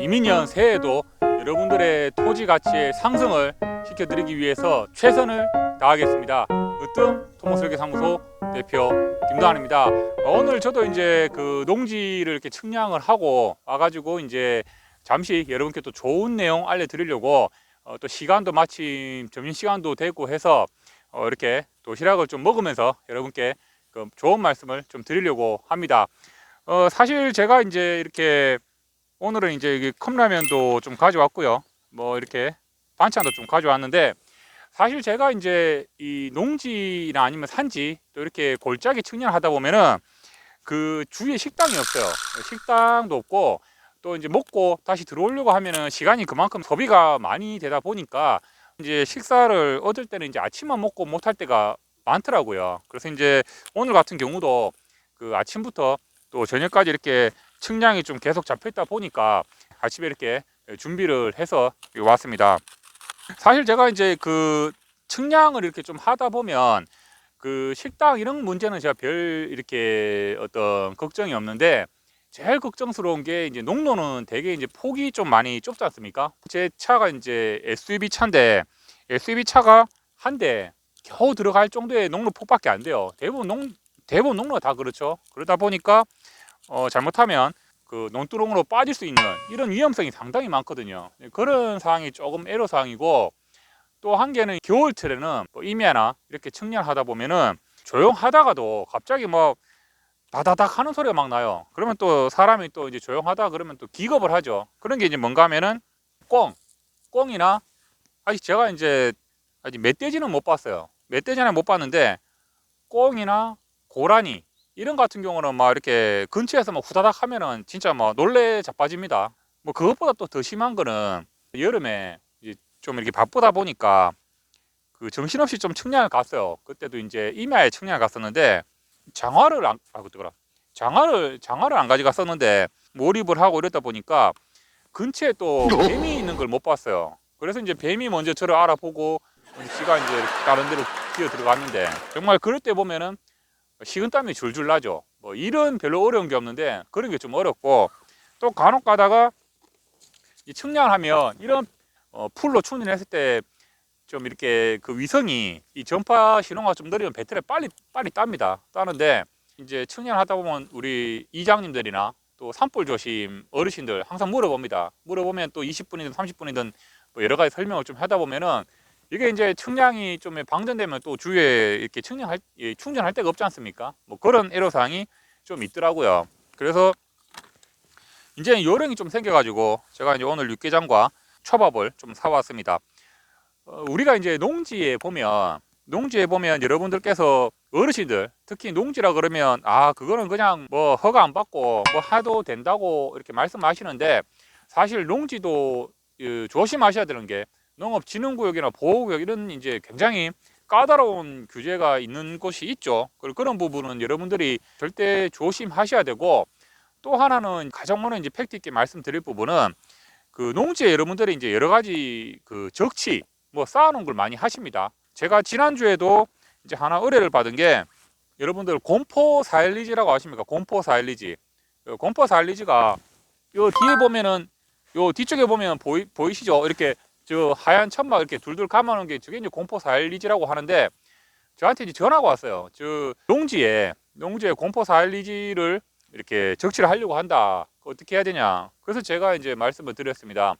이민년 새해에도 여러분들의 토지 가치의 상승을 시켜드리기 위해서 최선을 다하겠습니다. 으뜸 토목설계사무소 대표 김도환입니다. 오늘 저도 이제 그 농지를 이렇게 측량을 하고 와가지고 이제 잠시 여러분께 또 좋은 내용 알려드리려고 또 시간도 마침 점심시간도 되고 해서 이렇게 도시락을 좀 먹으면서 여러분께 그 좋은 말씀을 좀 드리려고 합니다. 사실 제가 이제 이렇게 오늘은 이제 컵라면도 좀 가져왔고요. 뭐 이렇게 반찬도 좀 가져왔는데, 사실 제가 이제 이 농지나 아니면 산지 또 이렇게 골짜기 측량을 하다 보면은 그 주위에 식당이 없어요. 식당도 없고, 또 이제 먹고 다시 들어오려고 하면은 시간이 그만큼 소비가 많이 되다 보니까 이제 식사를 얻을 때는 이제 아침만 먹고 못할 때가 많더라고요. 그래서 이제 오늘 같은 경우도 그 아침부터 또 저녁까지 이렇게 측량이 좀 계속 잡혀 있다 보니까 아침에 이렇게 준비를 해서 왔습니다. 사실 제가 이제 그 측량을 이렇게 좀 하다 보면 그 식당 이런 문제는 제가 별 이렇게 어떤 걱정이 없는데, 제일 걱정스러운 게 이제 농로는 되게 이제 폭이 좀 많이 좁지 않습니까? 제 차가 이제 SUV 차인데 SUV 차가 한 대 겨우 들어갈 정도의 농로 폭밖에 안 돼요. 대부분 농로가 다 그렇죠. 그러다 보니까 잘못하면 그 논두렁으로 빠질 수 있는 이런 위험성이 상당히 많거든요. 그런 상황이 조금 애로사항이고, 또 한 개는 겨울철에는 뭐 임야나 이렇게 측량하다 보면은 조용하다가도 갑자기 뭐 다다닥 하는 소리가 막 나요. 그러면 또 사람이 또 이제 조용하다 그러면 또 기겁을 하죠. 그런 게 이제 뭔가 하면은 꽁이나, 아직 제가 이제 아직 멧돼지는 못 봤어요. 멧돼지는 못 봤는데 꽁이나 고라니 이런 같은 경우는 막 이렇게 근처에서 막 후다닥 하면은 진짜 막 놀래 자빠집니다. 뭐 그것보다 또 더 심한 거는 여름에 이제 좀 이렇게 바쁘다 보니까 그 정신없이 좀 측량을 갔어요. 그때도 이제 임야에 측량을 갔었는데 장화를 안 가져갔었는데 몰입을 하고 이랬다 보니까 근처에 또 뱀이 있는 걸 못 봤어요. 그래서 이제 뱀이 먼저 저를 알아보고 지가 이제 다른 데로 기어 들어갔는데, 정말 그럴 때 보면은 식은땀이 줄줄 나죠. 뭐 일은 별로 어려운 게 없는데 그런 게 좀 어렵고, 또 간혹 가다가 이 측량을 하면 이런 풀로 충전했을 때 좀 이렇게 그 위성이 이 전파 신호가 좀 느리면 배터리 빨리 땁니다. 따는데 이제 측량을 하다 보면 우리 이장님들이나 또 산불 조심 어르신들 항상 물어봅니다. 물어보면 또 20분이든 30분이든 뭐 여러 가지 설명을 좀 하다 보면은 이게 이제 측량이 좀 방전되면 또 주위에 이렇게 충전할 데가 없지 않습니까? 뭐 그런 애로사항이 좀 있더라고요. 그래서 이제 요령이 좀 생겨가지고 제가 이제 오늘 육개장과 초밥을 좀 사왔습니다. 우리가 이제 농지에 보면 여러분들께서 어르신들 특히 농지라 그러면 그거는 그냥 뭐 허가 안 받고 뭐 해도 된다고 이렇게 말씀하시는데, 사실 농지도 조심하셔야 되는 게 농업진흥구역이나 보호구역 이런 이제 굉장히 까다로운 규제가 있는 곳이 있죠. 그런 부분은 여러분들이 절대 조심하셔야 되고, 또 하나는 가장 먼저 이제 팩트 있게 말씀드릴 부분은 그 농지에 여러분들이 이제 여러 가지 그 적치 뭐 쌓아놓은 걸 많이 하십니다. 제가 지난주에도 이제 하나 의뢰를 받은 게, 여러분들 공포 4.12G라고 아십니까? 공포 4.12G. 공포 4.12G가 요 뒤에 보면은 요 뒤쪽에 보면 보이시죠? 이렇게 저 하얀 천막 이렇게 둘둘 감아놓은 게 저게 이제 공포 4.12G라고 하는데, 저한테 이제 전화가 왔어요. 저 농지에 공포 4.12G를 이렇게 적치를 하려고 한다. 어떻게 해야 되냐? 그래서 제가 이제 말씀을 드렸습니다.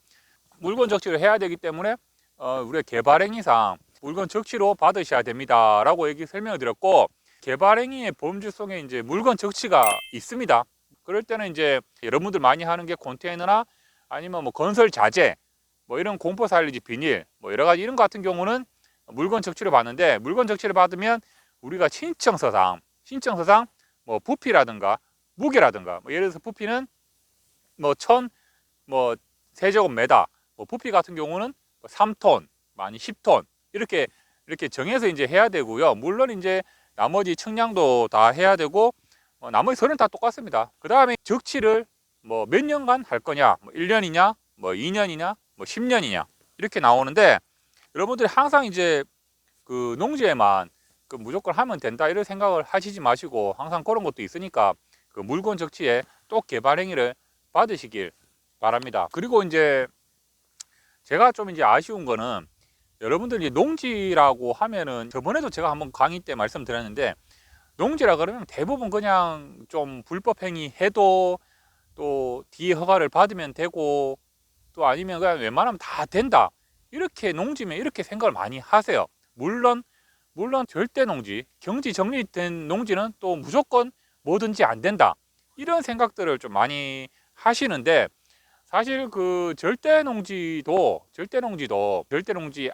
물건 적치를 해야 되기 때문에 우리가 개발행위상 물건 적치로 받으셔야 됩니다 라고 설명을 드렸고, 개발행위의 범주 속에 이제 물건 적치가 있습니다. 그럴 때는 이제 여러분들 많이 하는 게 컨테이너나 아니면 뭐 건설 자재 뭐 이런 공포 4.12G 비닐 뭐 여러 가지 이런 것 같은 경우는 물건 적치를 받는데, 물건 적치를 받으면 우리가 신청서상 뭐 부피라든가 무게라든가, 뭐 예를 들어서 부피는 뭐 뭐 세제곱미터, 뭐 부피 같은 경우는 3톤, 많이 10톤 이렇게 정해서 이제 해야 되고요. 물론 이제 나머지 측량도 다 해야 되고 나머지 서류는 다 똑같습니다. 그 다음에 적치를 뭐 몇 년간 할 거냐, 뭐 1년이냐, 뭐 2년이냐, 뭐 10년이냐 이렇게 나오는데, 여러분들이 항상 이제 그 농지에만 그 무조건 하면 된다 이런 생각을 하시지 마시고, 항상 그런 것도 있으니까 그 물건 적치에 또 개발행위를 받으시길 바랍니다. 그리고 이제 제가 좀 이제 아쉬운 거는 여러분들이 농지라고 하면은 저번에도 제가 한번 강의 때 말씀드렸는데 농지라 그러면 대부분 그냥 좀 불법 행위 해도 또 뒤에 허가를 받으면 되고 또 아니면 그냥 웬만하면 다 된다 이렇게 농지면 이렇게 생각을 많이 하세요. 물론 절대 농지, 경지 정리된 농지는 또 무조건 뭐든지 안 된다 이런 생각들을 좀 많이 하시는데 사실 그 절대 농지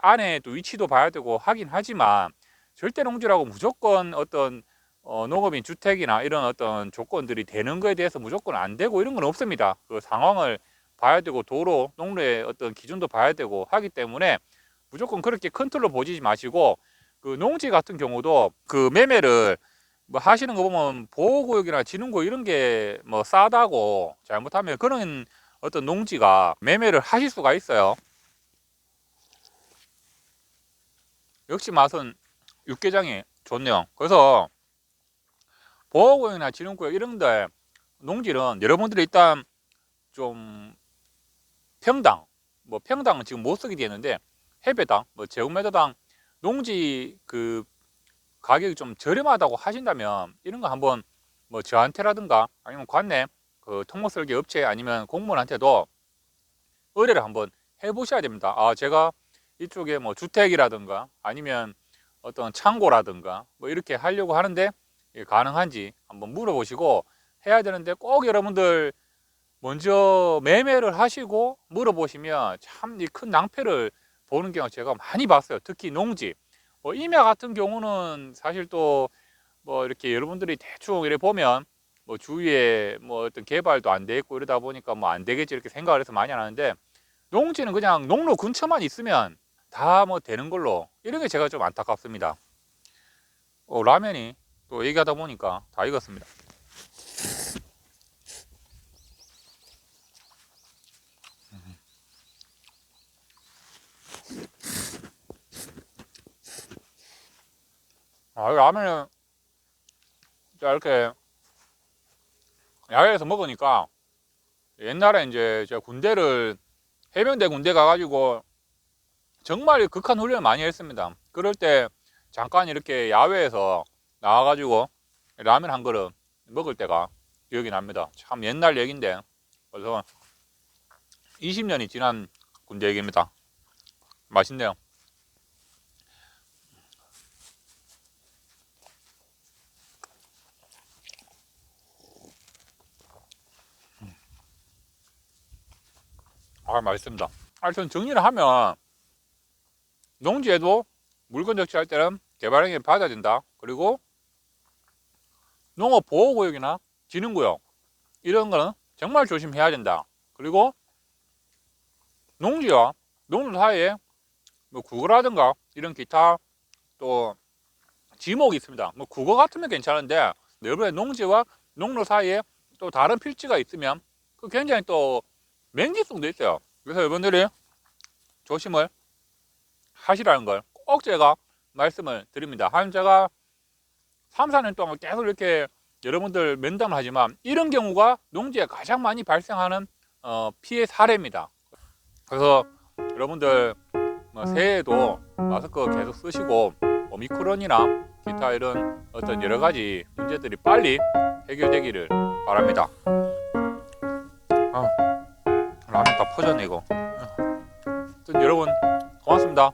안에 또 위치도 봐야 되고 하긴 하지만 절대 농지라고 무조건 어떤 농업인 주택이나 이런 어떤 조건들이 되는 거에 대해서 무조건 안 되고 이런 건 없습니다. 그 상황을 봐야 되고 도로, 농로의 어떤 기준도 봐야 되고 하기 때문에 무조건 그렇게 큰 틀로 보지 마시고 그 농지 같은 경우도 그 매매를 뭐 하시는 거 보면 보호구역이나 진흥구역 이런 게 뭐 싸다고 잘못하면 그런 어떤 농지가 매매를 하실 수가 있어요. 역시 맛은 육개장이 좋네요. 그래서 보호구역이나 진흥구역 이런 데 농지는 여러분들이 일단 좀 평당, 뭐 평당은 지금 못 쓰게 되는데 해배당, 뭐 제곱미터당 농지 그 가격이 좀 저렴하다고 하신다면 이런 거 한번 뭐 저한테라든가 아니면 관내 그 토목설계 업체 아니면 공무원한테도 의뢰를 한번 해보셔야 됩니다. 아, 제가 이쪽에 뭐 주택이라든가 아니면 어떤 창고라든가 뭐 이렇게 하려고 하는데 가능한지 한번 물어보시고 해야 되는데 꼭 여러분들 먼저 매매를 하시고 물어보시면 참 이 큰 낭패를 보는 경우 제가 많이 봤어요. 특히 농지. 뭐 임야 같은 경우는 사실 또 뭐 이렇게 여러분들이 대충 이렇게 보면 뭐 주위에 뭐 어떤 개발도 안 돼 있고 이러다 보니까 뭐 안 되겠지 이렇게 생각을 해서 많이 안 하는데 농지는 그냥 농로 근처만 있으면 다 뭐 되는 걸로 이런 게 제가 좀 안타깝습니다. 라면이 또 얘기하다 보니까 다 익었습니다. 라면은 이렇게 야외에서 먹으니까 옛날에 이제 제가 해병대 군대 가가지고 정말 극한 훈련을 많이 했습니다. 그럴 때 잠깐 이렇게 야외에서 나와가지고 라면 한 그릇 먹을 때가 기억이 납니다. 참 옛날 얘기인데 그래서 20년이 지난 군대 얘기입니다. 맛있네요. 맛있습니다. 하여튼 정리를 하면 농지에도 물건 적시할 때는 개발행위 받아야 된다. 그리고 농업보호구역이나 진흥구역 이런 거는 정말 조심해야 된다. 그리고 농지와 농로 사이에 뭐 국어라든가 이런 기타 또 지목이 있습니다. 뭐 국어 같으면 괜찮은데 여러분의 농지와 농로 사이에 또 다른 필지가 있으면 그 굉장히 또 맹지성도 있어요. 그래서 여러분들이 조심을 하시라는 걸 꼭 제가 말씀을 드립니다. 한 제가 3, 4년 동안 계속 이렇게 여러분들 면담을 하지만 이런 경우가 농지에 가장 많이 발생하는 피해 사례입니다. 그래서 여러분들 새해에도 마스크 계속 쓰시고 오미크론이나 기타 이런 어떤 여러 가지 문제들이 빨리 해결되기를 바랍니다. 라면 다 퍼졌네 이거. 여러분 고맙습니다.